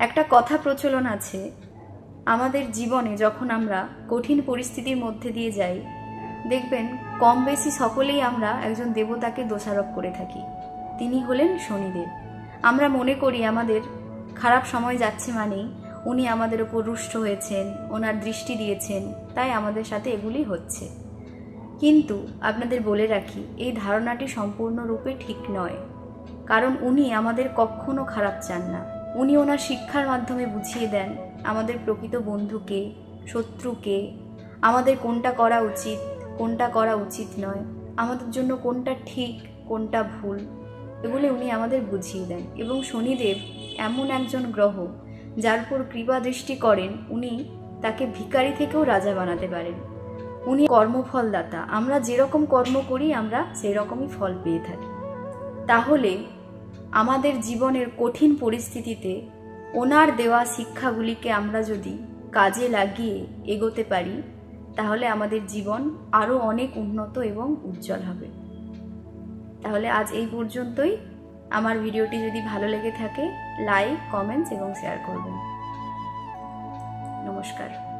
একটা কথা প্রচলন আছে, আমাদের জীবনে যখন আমরা কঠিন পরিস্থিতির মধ্যে দিয়ে যাই, দেখবেন কম বেশি সকলেই আমরা একজন দেবতাকে দোষারোপ করে থাকি। তিনি হলেন শনিদেব। আমরা মনে করি আমাদের খারাপ সময় যাচ্ছে মানেই উনি আমাদের ওপর রুষ্ট হয়েছেন, ওনার দৃষ্টি দিয়েছেন, তাই আমাদের সাথে এগুলি হচ্ছে। কিন্তু আপনাদের বলে রাখি, এই ধারণাটি সম্পূর্ণরূপে ঠিক নয়। কারণ উনি আমাদের কখনো খারাপ চান না। উনি ওনার শিক্ষার মাধ্যমে বুঝিয়ে দেন আমাদের প্রকৃত বন্ধুকে, শত্রুকে, আমাদের কোনটা করা উচিত, কোনটা করা উচিত নয়, আমাদের জন্য কোনটা ঠিক, কোনটা ভুল, এগুলি উনি আমাদের বুঝিয়ে দেন। এবং শনিদেব এমন একজন গ্রহ যার উপর কৃপা দৃষ্টি করেন, উনি তাকে ভিখারি থেকেও রাজা বানাতে পারেন। উনি কর্মফলদাতা। আমরা যেরকম কর্ম করি আমরা সেই রকমই ফল পেয়ে থাকি। তাহলে আমাদের জীবনের কঠিন পরিস্থিতিতে ওনার দেওয়া শিক্ষাগুলিকে আমরা যদি কাজে লাগিয়ে এগোতে পারি, তাহলে আমাদের জীবন আরও অনেক উন্নত এবং উজ্জ্বল হবে। তাহলে আজ এই পর্যন্তই। আমার ভিডিওটি যদি ভালো লেগে থাকে, লাইক, কমেন্টস এবং শেয়ার করবেন। নমস্কার।